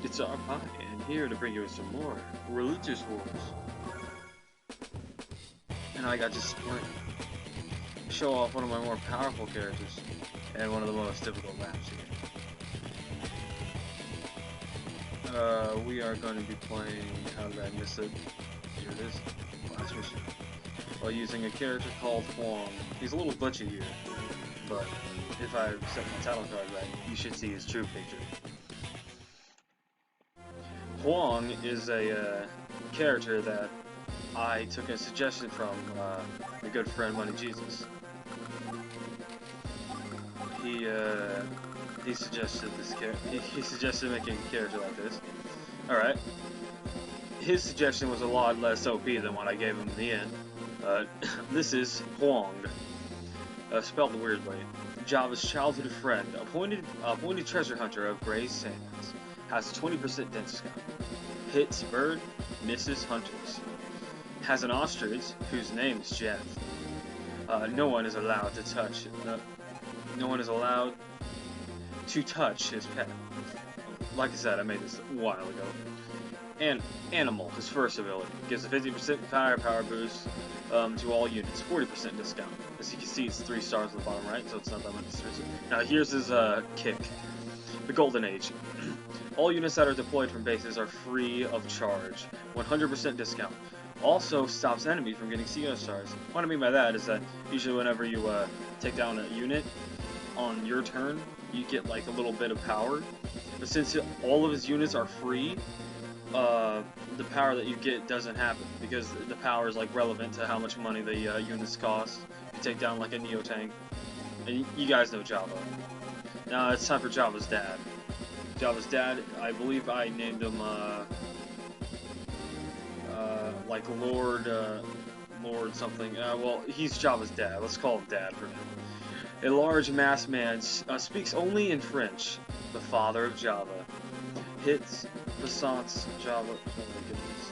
It's our pie, and here to bring you some more religious wars. And I got to show off one of my more powerful characters, and one of the most difficult maps here. We are going to be playing, how did I miss it? Here it is, last mission. While using a character called Haung. He's a little glitchy here, but if I set my title card right, you should see his true picture. Haung is a character that I took a suggestion from my good friend Money Jesus. He suggested this he suggested making a character like this. All right. His suggestion was a lot less OP than what I gave him in the end. This is Haung, spelled weirdly. Java's childhood friend, appointed treasure hunter of Grey Sands, has 20% dent discount. Hits bird, misses hunters. Has an ostrich whose name is Jeff. No one is allowed to touch. No one is allowed to touch his pet. Like I said, I made this a while ago. And Animal, his first ability, gives a 50% firepower boost to all units, 40% discount. As you can see, it's 3 stars at the bottom right, so it's not that much expensive. Now here's his kick. The Golden Age. All units that are deployed from bases are free of charge, 100% discount. Also stops enemy from getting CO stars. What I mean by that is that usually whenever you take down a unit on your turn, you get like a little bit of power. But since all of his units are free, the power that you get doesn't happen, because the power is like relevant to how much money the units cost. You take down like a Neo tank, and you guys know Java. Now it's time for Java's dad. Java's dad, I believe I named him like Lord something. Well, he's Java's dad. Let's call him Dad for now. A large masked man speaks only in French. The father of Java. Hits Passant's Java. Oh my goodness.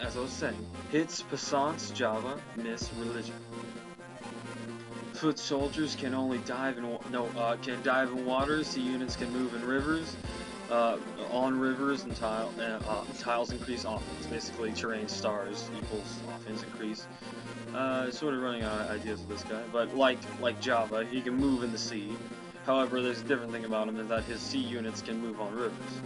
As I was saying, hits Passant's Java, miss religion. Foot soldiers can only dive in can dive in waters. The units can move in rivers. On rivers and tiles increase offense. Basically, terrain stars equals offense increase. Sort of running out of ideas with this guy, but like Java, he can move in the sea. However, there's a different thing about him, is that his sea units can move on rivers.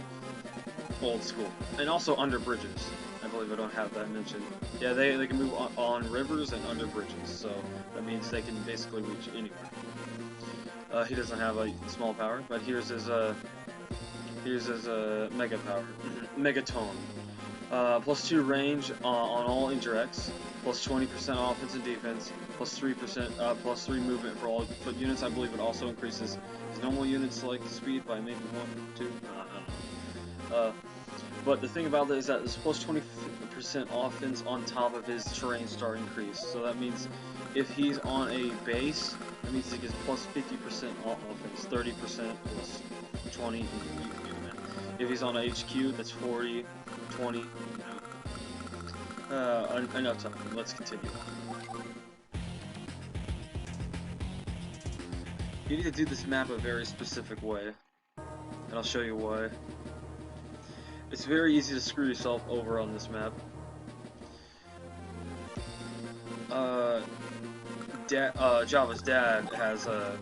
Old school. And also under bridges. I believe I don't have that mentioned. Yeah, they can move on rivers and under bridges, so that means they can basically reach anywhere. He doesn't have a small power, but here's his mega power. Megatone. +2 range on all indirects, plus 20% offense and defense, plus 3% movement for all foot units. I believe it also increases his normal units like speed by maybe 1, 2. I don't know. But the thing about that is that there's plus 20% offense on top of his terrain star increase. So that means if he's on a base, that means he gets plus 50% offense, 30% plus 20. If he's on a HQ, that's 40, 20. Enough time. Let's continue. You need to do this map a very specific way, and I'll show you why. It's very easy to screw yourself over on this map. Java's dad has a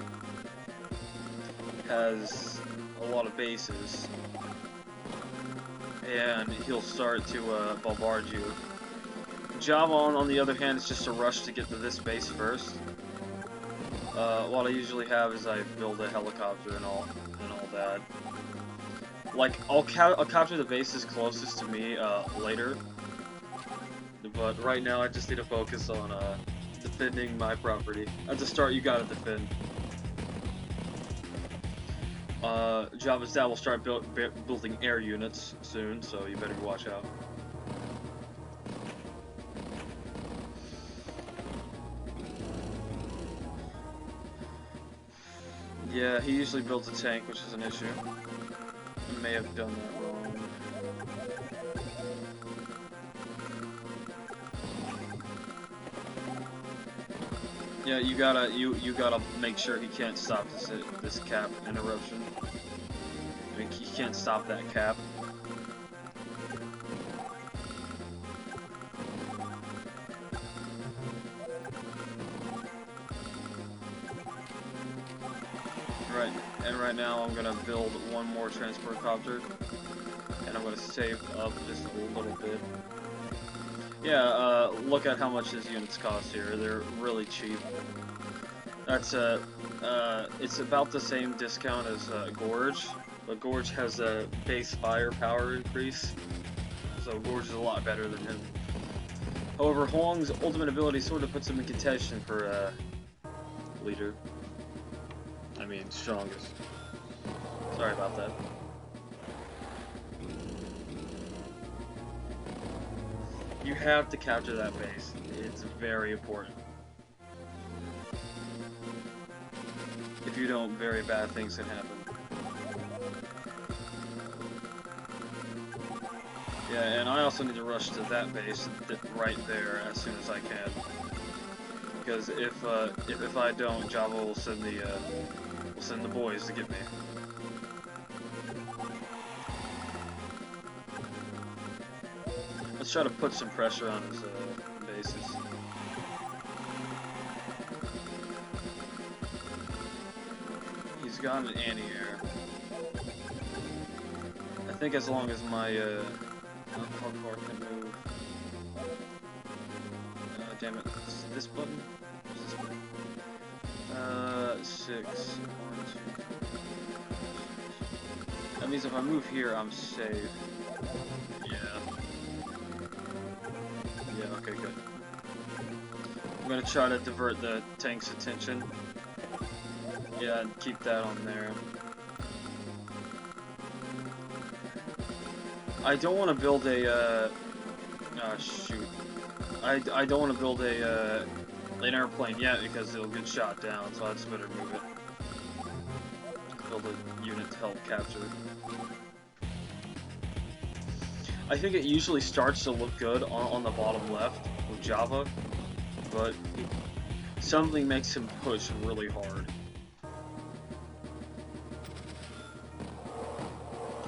lot of bases, and he'll start to bombard you. Java, on the other hand, is just a rush to get to this base first. What I usually have is I build a helicopter and all that. Like, I'll capture the bases closest to me later, but right now I just need to focus on defending my property. At the start, you gotta defend. Java's dad will start building air units soon, so you better watch out. Yeah, he usually builds a tank, which is an issue. I may have done that wrong. Yeah, you gotta make sure he can't stop this cap interruption. I mean, he can't stop that cap. Right, and right now I'm gonna build one more transport copter, and I'm gonna save up just a little bit. Yeah, look at how much his units cost here. They're really cheap. That's it's about the same discount as Gorge, but Gorge has a base firepower increase, so Gorge is a lot better than him. However, Haung's ultimate ability sort of puts him in contention for leader. I mean, strongest. Sorry about that. You have to capture that base. It's very important. If you don't, very bad things can happen. Yeah, and I also need to rush to that base right there as soon as I can. Because if I don't, Java will send the boys to get me. Let's try to put some pressure on his bases. He's got an anti-air. I think as long as my how far can move. Damn it! This button. This button? 6. 1, 2. That means if I move here, I'm safe. Yeah, okay, good. I'm gonna try to divert the tank's attention. Yeah, and keep that on there. I don't want to build a, oh shoot. I don't want to build a, an airplane yet because it'll get shot down, so I just better move it. Build a unit to help capture. I think it usually starts to look good on the bottom left with Java, but something makes him push really hard.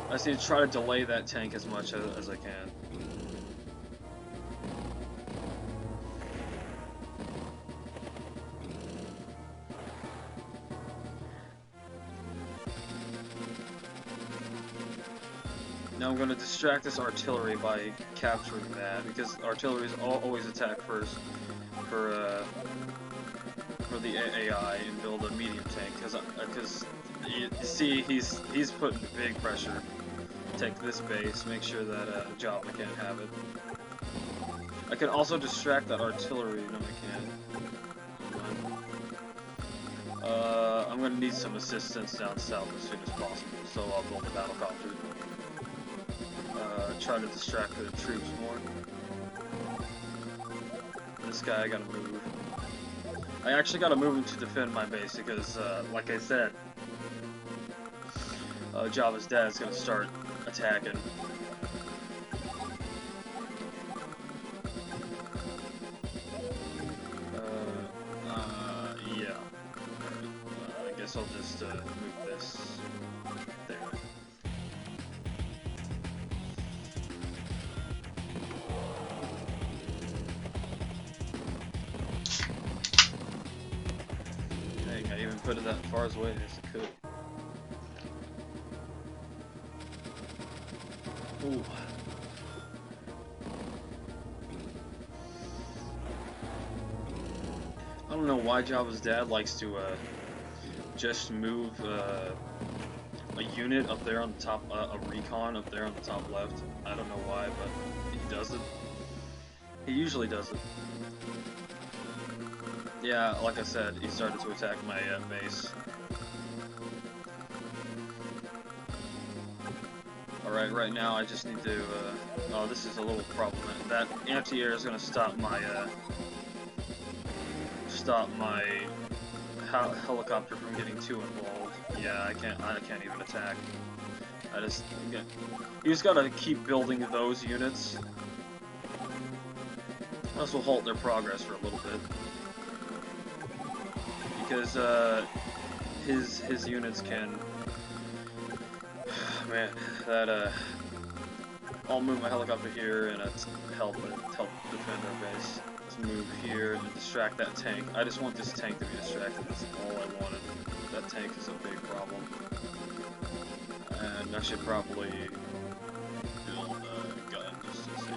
I just need to try to delay that tank as much as I can. Now I'm going to distract this artillery by capturing that, because artilleries always attack first for the AI and build a medium tank. Because you see he's putting big pressure. Take this base, make sure that Java can't have it. I can also distract that artillery. No, I can't. I'm going to need some assistance down south as soon as possible, so I'll build a battlecopter. Try to distract the troops more. This guy I gotta move. I actually gotta move him to defend my base because, like I said, Java's dad's gonna start attacking. Yeah. I guess I'll just move this there. I even put it that far away as I could. Ooh. I don't know why Java's dad likes to just move a unit up there on the top, a recon up there on the top left. I don't know why, but he does it. He usually does it. Yeah, like I said, he started to attack my base. Alright, right now I just need to, oh, this is a little problem. That anti-air is gonna stop my helicopter from getting too involved. Yeah, I can't even attack. You just gotta keep building those units. This will halt their progress for a little bit. because his units can. Man, that I'll move my helicopter here and help defend our base. Let's move here and distract that tank. I just want this tank to be distracted. That's all I wanted. That tank is a big problem, and I should probably build a gun just to see.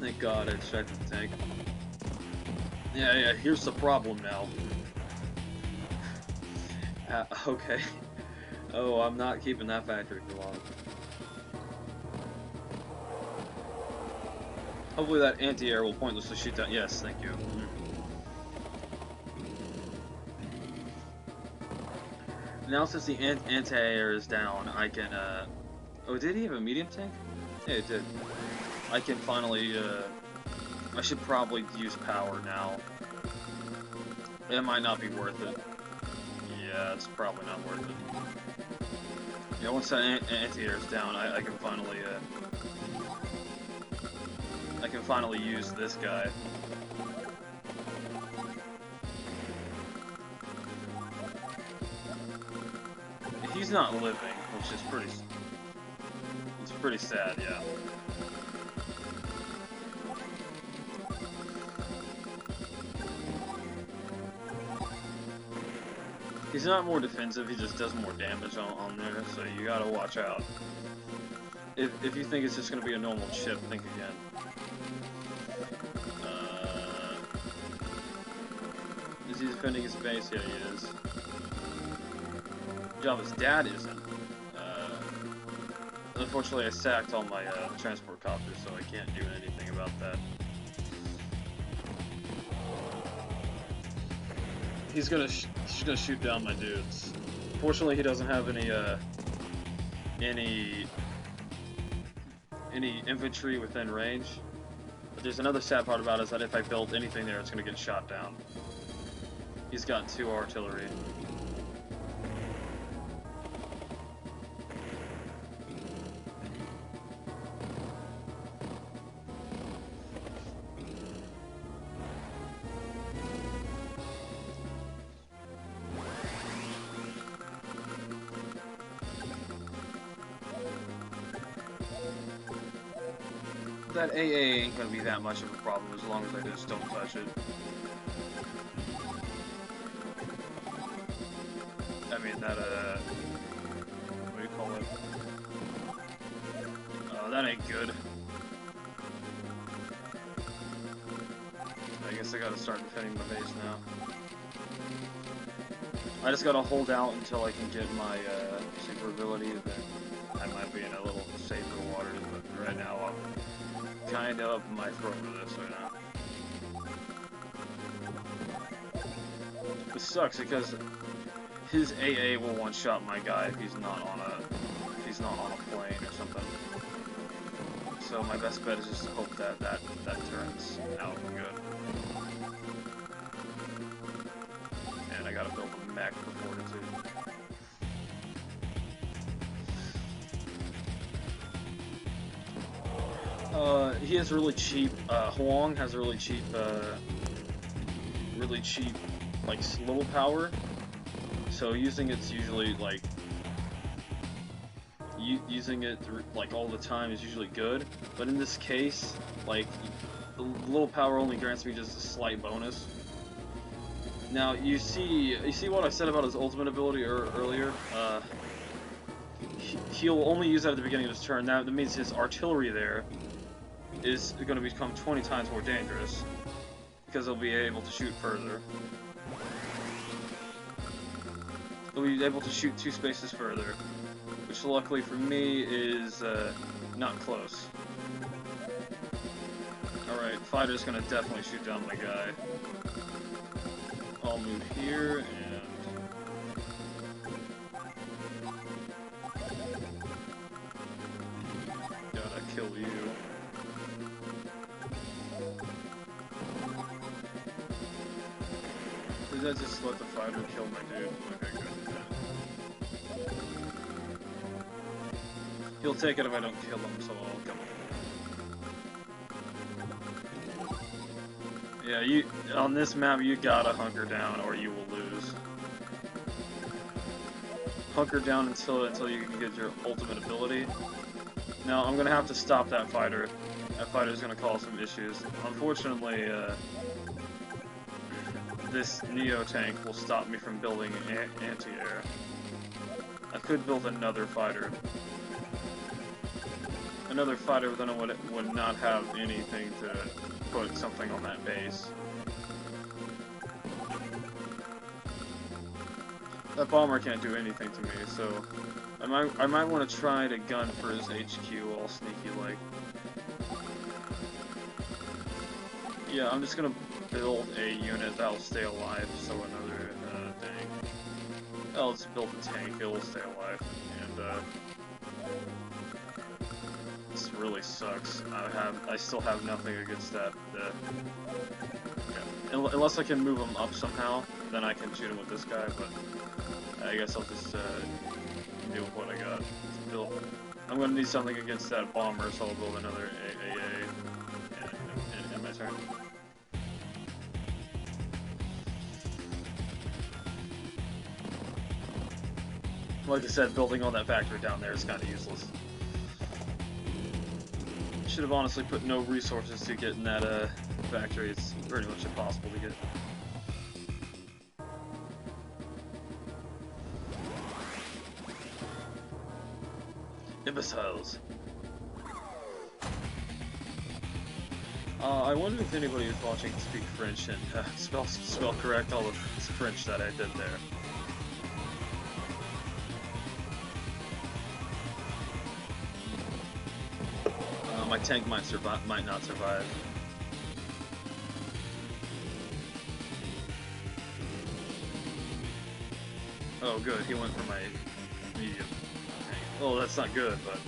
Thank God I distracted the tank. Yeah, here's the problem now. Okay. Oh, I'm not keeping that factory for long. Hopefully that anti-air will pointlessly shoot down. Yes, thank you. Now since the anti-air is down, I can, Oh, did he have a medium tank? Yeah, it did. I can finally, I should probably use power now. It might not be worth it. Yeah, it's probably not worth it. Yeah, once that anti-air is down, I can finally use this guy. He's not living, which is pretty sad, yeah. He's not more defensive, he just does more damage on there, so you gotta watch out. If you think it's just gonna be a normal chip, think again. Is he defending his base? Yeah, he is. Java's dad isn't. Unfortunately, I sacked all my transport copters, so I can't do anything about that. He's gonna shoot down my dudes. Fortunately, he doesn't have any infantry within range. But there's another sad part about it is that if I build anything there, it's gonna get shot down. He's got 2 artillery. That AA ain't gonna be that much of a problem as long as I just don't touch it. I mean, that, what do you call it? Oh, that ain't good. I guess I gotta start defending my base now. I just gotta hold out until I can get my, super ability, then I might be in a little safer waters, but right now I'm kind of up my throat with this right now. This sucks because his AA will one-shot my guy if he's not on a plane or something. So my best bet is just to hope that turns out good. And I gotta build a mech for fortitude. He has really cheap, Haung has really cheap, like, little power, so using it's usually, like, using it, like, all the time is usually good, but in this case, like, the little power only grants me just a slight bonus. Now, you see what I said about his ultimate ability earlier? He'll only use that at the beginning of his turn. That means his artillery there is going to become 20 times more dangerous, because he'll be able to shoot further. He'll be able to shoot 2 spaces further, which luckily for me is not close. Alright, fighter's going to definitely shoot down my guy. I'll move here and... gotta kill you. Did I just let the fighter kill my dude? Okay, good. He'll take it if I don't kill him, so I'll come. Yeah, you on this map you gotta hunker down or you will lose. Hunker down until you can get your ultimate ability. Now I'm gonna have to stop that fighter. That fighter's gonna cause some issues. Unfortunately, this Neo tank will stop me from building anti-air. I could build another fighter. Another fighter then would not have anything to put something on that base. That bomber can't do anything to me, so I might want to try to gun for his HQ all sneaky like. Yeah, I'm just gonna build a unit that'll stay alive, so another tank. Oh, let's build a tank, it'll stay alive. And this really sucks. I still have nothing against that. Yeah. Unless I can move him up somehow, then I can shoot him with this guy, but I guess I'll just deal with what I got. I'm gonna need something against that bomber, so I'll build another AA in my turn. Like I said, building on that factory down there is kind of useless. Should have honestly put no resources to get in that factory. It's pretty much impossible to get. Imbeciles. I wonder if anybody who's watching can speak French and spell correct all the French that I did there. My tank might not survive. Oh, good. He went for my medium tank. Oh, that's not good, but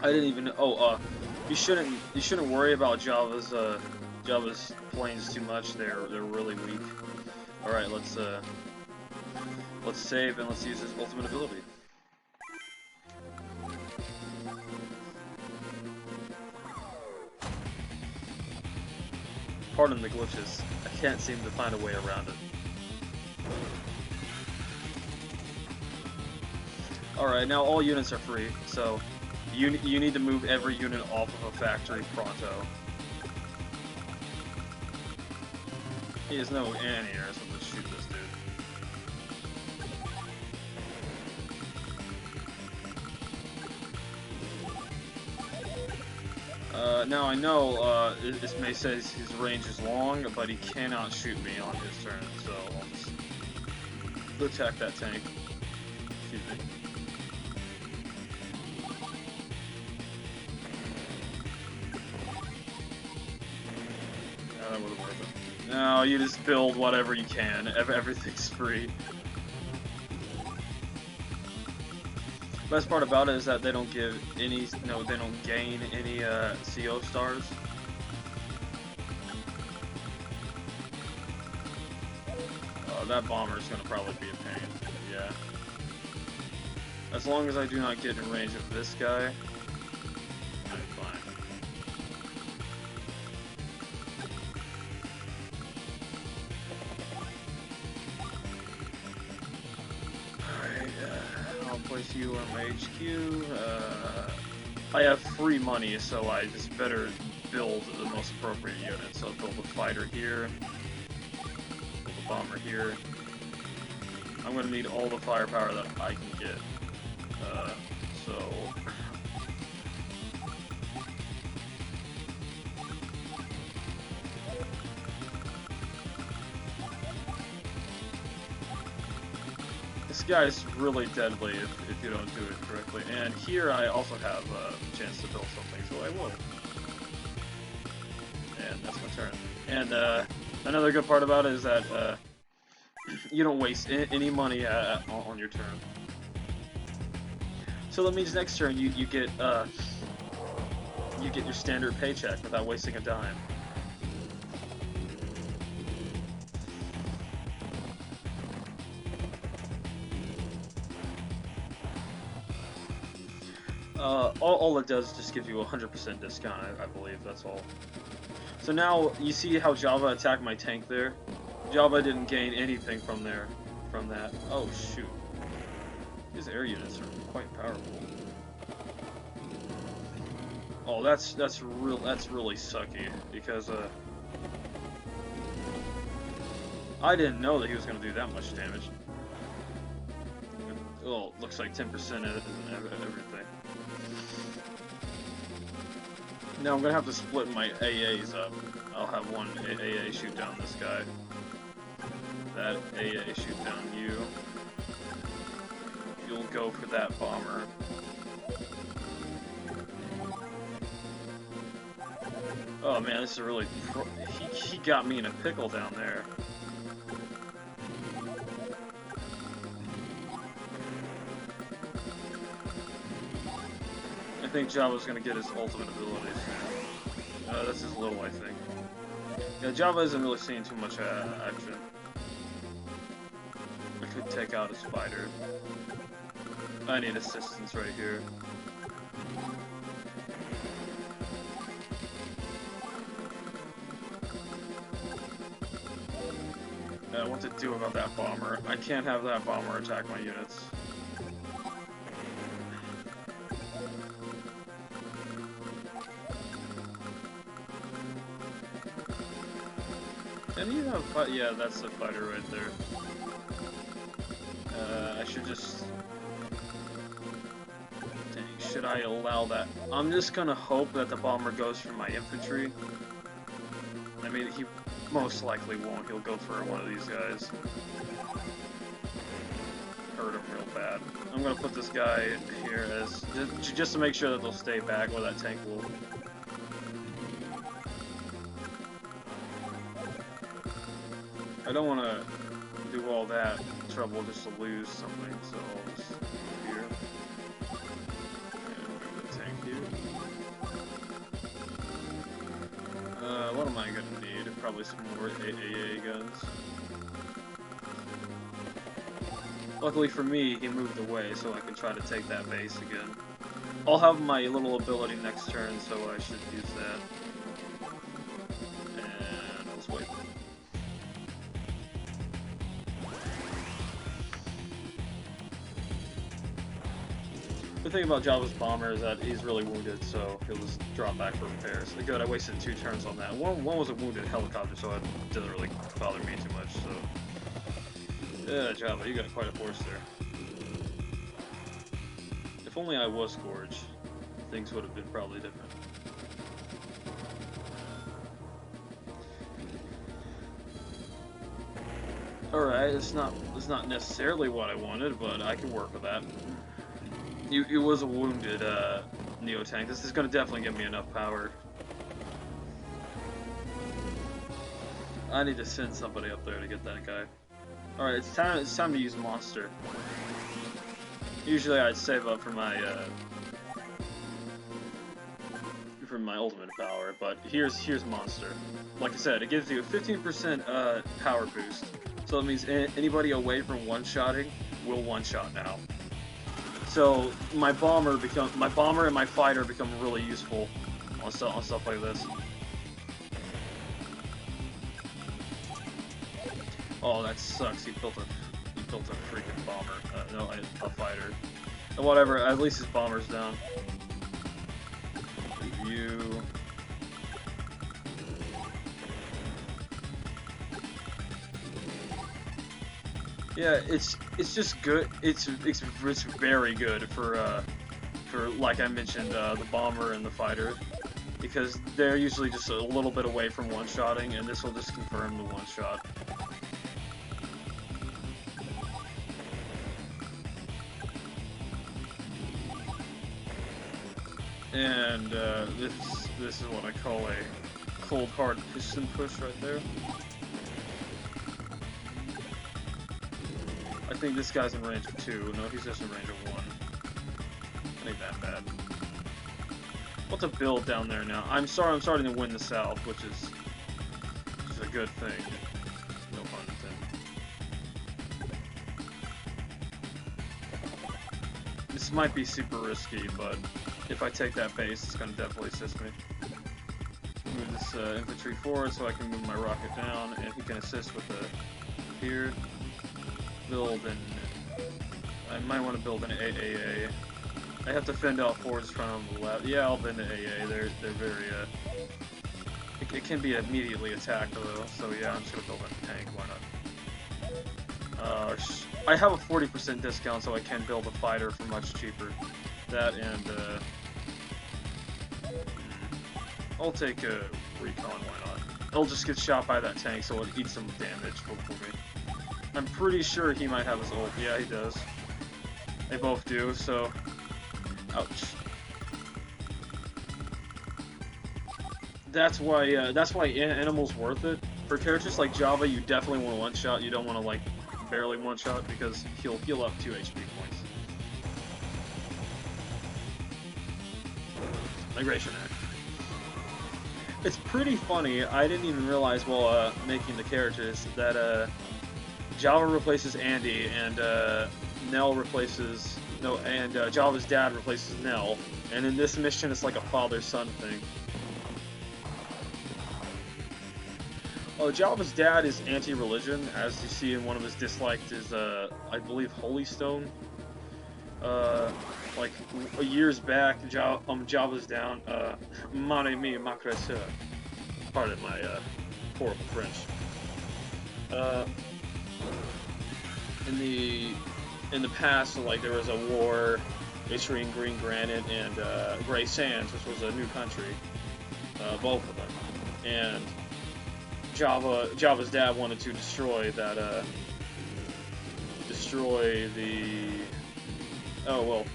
I didn't even. Oh, you shouldn't worry about Java's planes too much. They're really weak. All right, let's save and let's use his ultimate ability. Pardon the glitches. I can't seem to find a way around it. Alright, now all units are free, so you need to move every unit off of a factory pronto. He has no anti-air, so let's shoot this dude. Now I know this may say his range is long, but he cannot shoot me on his turn, so I'll just attack that tank. Excuse me. That would've worked. No, you just build whatever you can. Everything's free. Best part about it is that they don't give any, they don't gain any CO stars. That bomber is gonna probably be a pain. Yeah. As long as I do not get in range of this guy, I'm fine. I'll place you on my HQ. I have free money, so I just better build the most appropriate unit. So I'll build a fighter here, build a bomber here. I'm gonna need all the firepower that I can get. So this guy's really deadly if you don't do it correctly. And here I also have a chance to build something, so I will. And that's my turn. And another good part about it is that you don't waste any money on your turn. So that means next turn you get your standard paycheck without wasting a dime. All it does is just give you a 100% discount, I believe, that's all. So now, you see how Java attacked my tank there? Java didn't gain anything from that. Oh shoot. His air units are quite powerful. Oh, that's really sucky, because, I didn't know that he was gonna do that much damage. Oh, looks like 10% isn't everything. Now I'm gonna have to split my AAs up. I'll have one AA shoot down this guy. That AA shoot down you. You'll go for that bomber. Oh man, this is really... He got me in a pickle down there. I think Java's gonna get his ultimate abilities. This is low, I think. Yeah, Java isn't really seeing too much action. I could take out his fighter. I need assistance right here. What to do about that bomber? I can't have that bomber attack my units. And you have yeah, that's the fighter right there. I should just... Dang, should I allow that? I'm just gonna hope that the bomber goes for my infantry. I mean, he most likely won't. He'll go for one of these guys. Hurt him real bad. I'm gonna put this guy here as just to make sure that they'll stay back, or that tank will. I don't want to do all that trouble just to lose something, so I'll just go here. And move the tank here. What am I gonna need? Probably some more AA guns. Luckily for me, he moved away, so I can try to take that base again. I'll have my little ability next turn, so I should use that. And let's wait. The thing about Java's bomber is that he's really wounded, so he'll just drop back for repairs. Good, I wasted 2 turns on that. One was a wounded helicopter, so it doesn't really bother me too much, so... Yeah, Java, you got quite a force there. If only I was Scourge, things would have been probably different. Alright, it's not necessarily what I wanted, but I can work with that. It was a wounded Neo tank. This is going to definitely give me enough power. I need to send somebody up there to get that guy. Alright, it's time to use monster. Usually I'd save up for my ultimate power, but here's monster. Like I said, it gives you a 15% power boost. So that means anybody away from one-shotting will one-shot now. So my bomber and my fighter become really useful on stuff like this. Oh, that sucks. He built a freaking bomber. No, a fighter. And whatever. At least his bomber's down. Review. Yeah, it's just good. It's very good for like I mentioned, the bomber and the fighter, because they're usually just a little bit away from one-shotting, and this will just confirm the one-shot. And this is what I call a cold hard piston push right there. I think this guy's in range of 2. No, he's just in range of 1. It ain't that bad. What's a build down there now? I'm starting to win the south, which is a good thing. No pun intended. This might be super risky, but if I take that base, it's gonna definitely assist me. Move this infantry forward so I can move my rocket down, and he can assist with the here. Build an. I might want to build an AAA. I have to fend off forwards from the left. Yeah, I'll bend the AA. They're very it can be immediately attacked though. So yeah, I'm just gonna build a tank. Why not? I have a 40% discount, so I can build a fighter for much cheaper. That and I'll take a recon. Why not? I'll just get shot by that tank, so it eats some damage for me. I'm pretty sure he might have his ult. Yeah, he does. They both do. So, ouch. That's why Animal's worth it. For characters like Java, you definitely want to one-shot. You don't want to like barely one-shot because he'll heal up 2 HP points. Migration Act. It's pretty funny. I didn't even realize while making the characters that Java replaces Andy and Nell replaces Java's dad replaces Nell, and in this mission it's like a father-son thing. Java's dad is anti-religion, as you see in one of his disliked is, I believe, Holy Stone. Like, years back, Java's down, mon ami, ma cresseur. Pardon my, horrible French. In the past, like, there was a war between Green Granite and, Grey Sands, which was a new country. Both of them. And Java's dad wanted to destroy that, oh, well,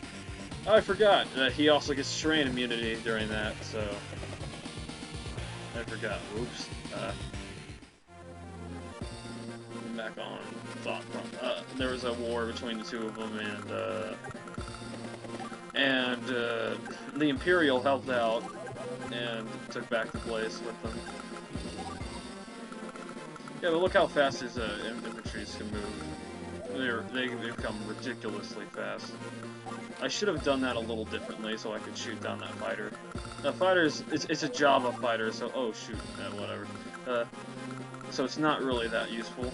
I forgot that he also gets terrain immunity during that, so I forgot, oops, back on thought front. There was a war between the two of them, and the Imperial helped out and took back the place with them. Yeah, but look how fast his infantries can move. They become ridiculously fast. I should have done that a little differently so I could shoot down that fighter. The fighter's it's a Java fighter, so oh shoot, whatever. So it's not really that useful.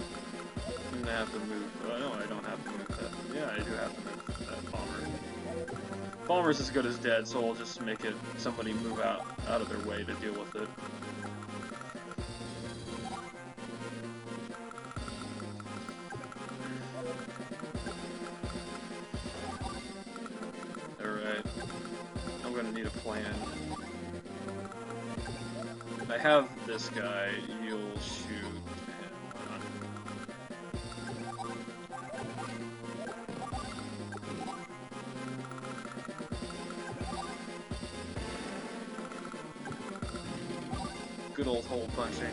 I'm gonna have to move. No, I don't have to move that. Yeah, I do have to move that bomber. Bomber's as good as dead, so I'll just make it somebody move out of their way to deal with it. Need a plan. If I have this guy, you'll shoot him. Good old hole punching.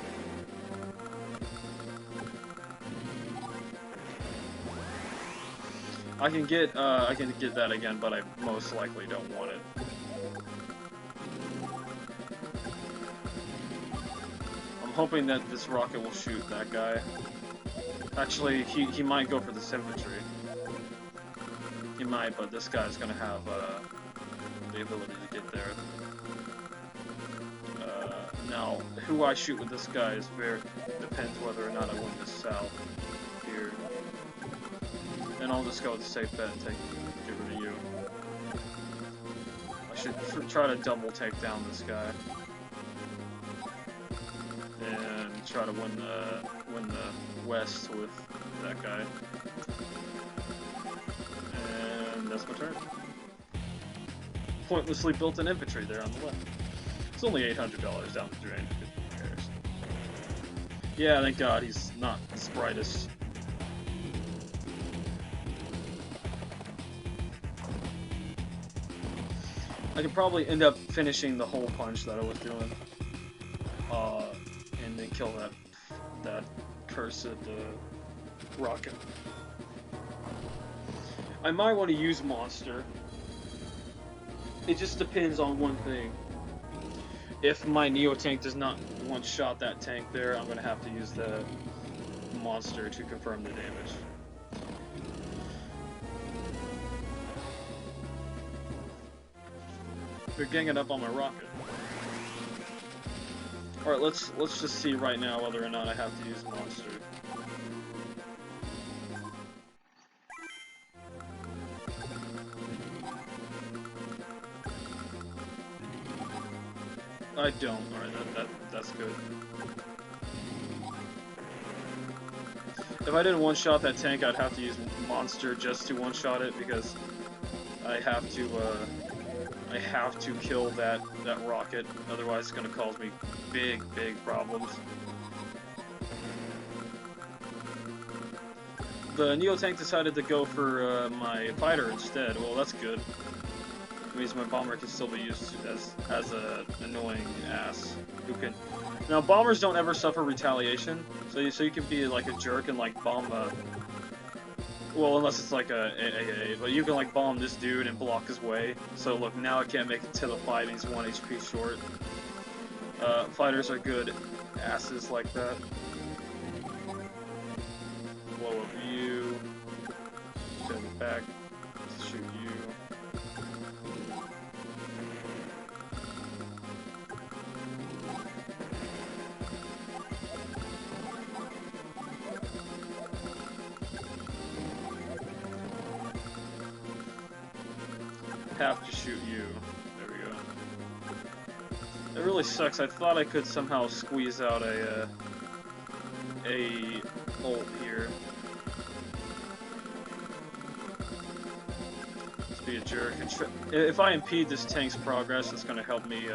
I can get that again, but I most likely don't want it. Hoping that this rocket will shoot that guy. Actually, he might go for this infantry. He might, but this guy's gonna have the ability to get there. Now, who I shoot with this guy is depends whether or not I win this south here. And I'll just go with the safe bet and get rid of you. I should try to double take down this guy. And try to win the west with that guy. And that's my turn. Pointlessly built an infantry there on the left. It's only $800 down the drain. Who cares? Yeah, thank God he's not the brightest. I could probably end up finishing the hole punch that I was doing. And then kill that cursed rocket. I might want to use monster. It just depends on one thing. If my Neo tank does not one-shot that tank there, I'm gonna have to use the monster to confirm the damage. They're ganging up on my rocket. Alright, let's just see right now whether or not I have to use monster. I don't. Alright, that's good. If I didn't one-shot that tank, I'd have to use monster just to one-shot it because I have to kill that rocket. Otherwise, it's gonna cause me big problems. The Neo tank decided to go for my fighter instead. Well, that's good. It means my bomber can still be used as a annoying ass who can. Now bombers don't ever suffer retaliation, so you can be like a jerk and like bomb well, unless it's like a AA, but you can like bomb this dude and block his way. So look, now I can't make it to the fight. He's 1 HP short. Fighters are good asses like that. Blow up you. Send it back. Shoot you. Have to shoot you. There we go. It really sucks. I thought I could somehow squeeze out a ult here. Let's be a jerk. If I impede this tank's progress, it's going to help me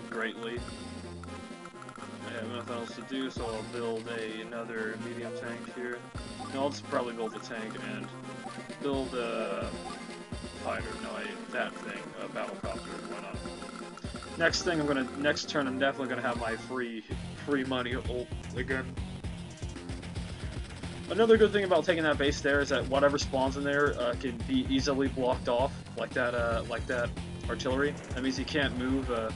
greatly. I have nothing else to do, so I'll build another medium tank here. No, I'll just probably build a tank and build a fighter. No, that thing, battle copter. Why not? Next turn, I'm definitely gonna have my free money ult again. Another good thing about taking that base there is that whatever spawns in there can be easily blocked off, like that artillery. That means you can't move. That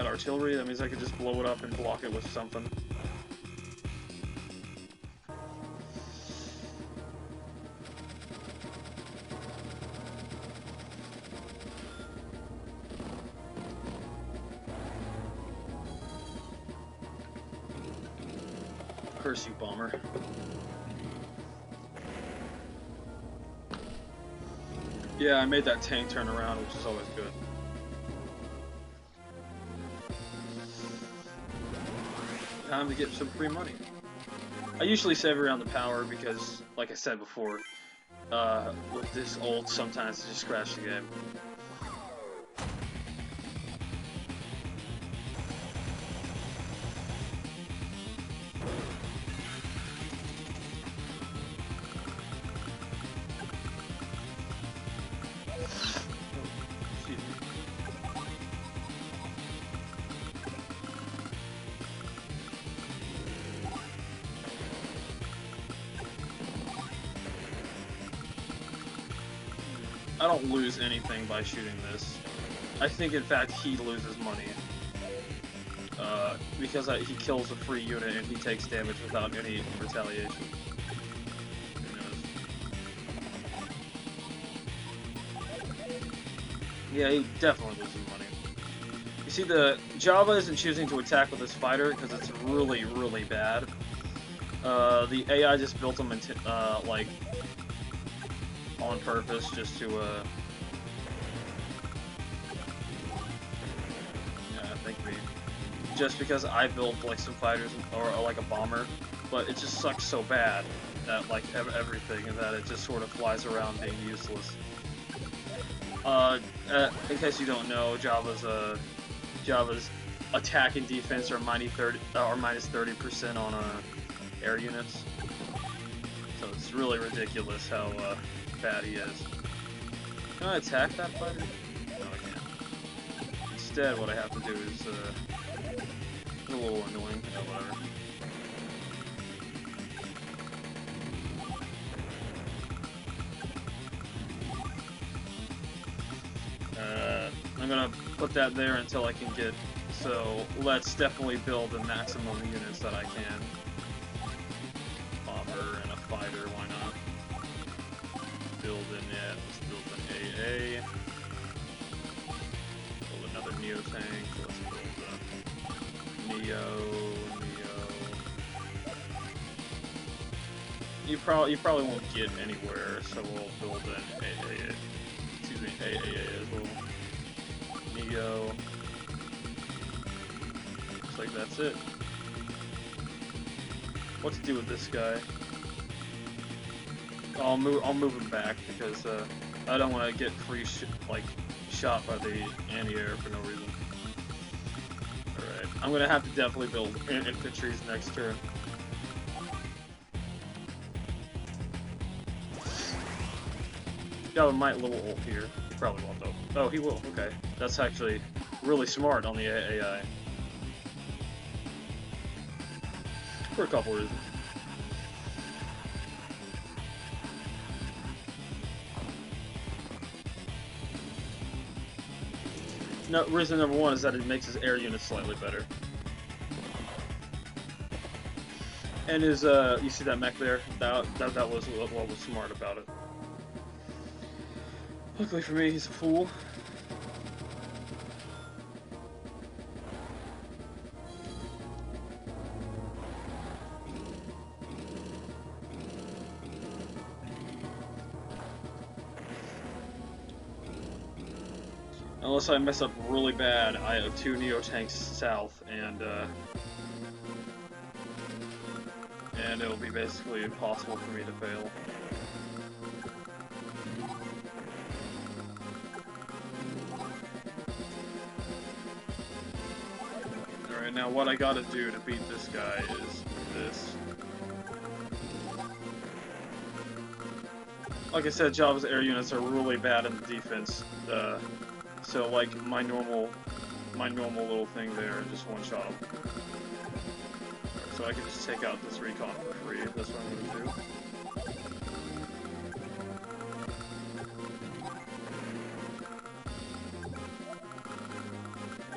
artillery. That means I can just blow it up and block it with something. Curse you, bomber. Yeah, I made that tank turn around, which is always good. Time to get some free money. I usually save around the power because, like I said before, with this ult, sometimes it just crashes the game. I don't lose anything by shooting this. I think, in fact, he loses money. Because he kills a free unit and he takes damage without any retaliation. Who knows? Yeah, he definitely loses money. You see, the Java isn't choosing to attack with this fighter because it's really, really bad. The AI just built him into, like, on purpose just to, yeah, I think just because I built, like, some fighters, or like, a bomber, but it just sucks so bad that, like, everything, and that it just sort of flies around being useless. In case you don't know, Java's attack and defense are minus 30% on, air units. So it's really ridiculous how, bad he is. Can I attack that fighter? No, I can't. Instead, what I have to do is, a little annoying. Oh, whatever. I'm gonna put that there until I can get, so let's definitely build the maximum units that I can. Bomber and a fighter, why not? build an AA. Build another Neo tank. Let's build a Neo. You probably won't get anywhere, so we'll build an AA. Excuse me, AAA as well. Neo. Looks like that's it. What to do with this guy? I'll move him back because I don't want to get shot by the anti-air for no reason. All right, I'm gonna have to definitely build infantries next turn. Got a might little ult here. He probably won't though. Oh, he will. Okay, that's actually really smart on the AI for a couple reasons. No, reason number one is that it makes his air units slightly better. And his, you see that mech there? That was what was smart about it. Luckily for me, he's a fool. Unless I mess up really bad, I have 2 Neo tanks south, and it'll be basically impossible for me to fail. Alright, now what I gotta do to beat this guy is this. Like I said, Java's air units are really bad in the defense. So like my normal little thing there, just one-shot him. Right, so I can just take out this recon for free. That's what I'm gonna do.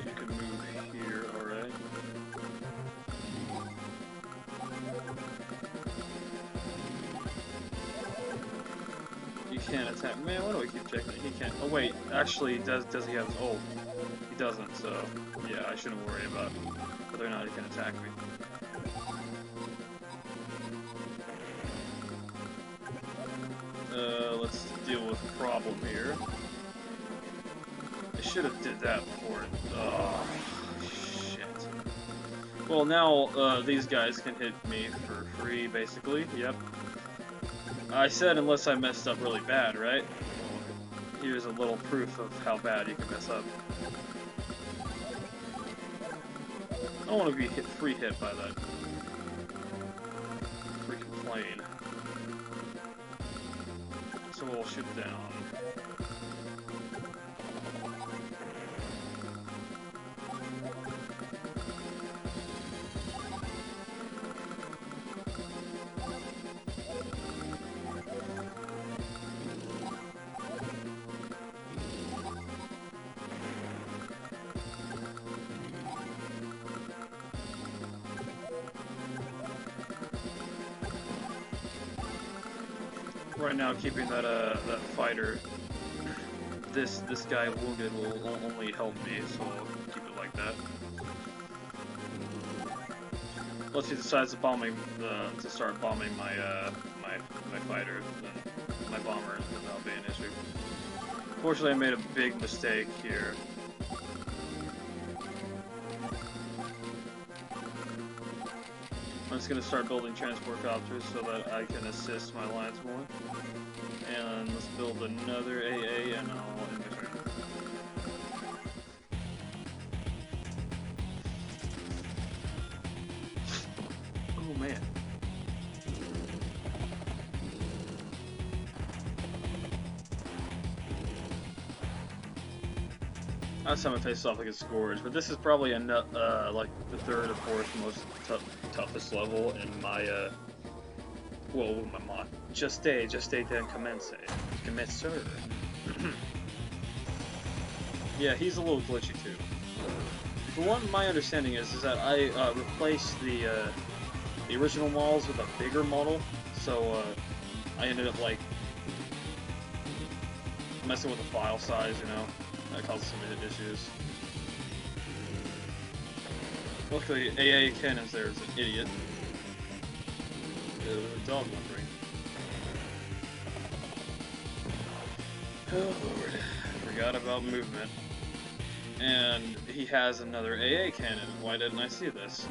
You can move here, alright. You can't attack. Man, why do I keep checking it? He can't. Oh wait, actually, does he have his ult? He doesn't. So yeah, I shouldn't worry about whether or not he can attack me. Let's deal with a problem here. I should have did that before. Oh shit. Well, now these guys can hit me for free, basically. Yep. I said unless I messed up really bad, right? Here's a little proof of how bad you can mess up. I don't want to be free hit by that freaking plane. So we'll shoot down. Right now, keeping that that fighter, this guy wounded will only help me, so I'll keep it like that. Unless he decides to start bombing my my fighter, then my bomber, then that'll be an issue. Fortunately, I made a big mistake here. I'm just going to start building transport copters so that I can assist my lines more. And let's build another AA and I'll end the turn. Oh man. Last time I faced off against Scourge, but this is probably like the third or fourth most toughest level in my well, my mod. Just stay then commence. Yeah, he's a little glitchy too. For one, my understanding is that I replaced the original models with a bigger model, so I ended up like messing with the file size, you know, that causes some issues. Luckily, AA Cannon's there is an idiot. Dog wandering. Oh lord, forgot about movement. And he has another AA cannon. Why didn't I see this?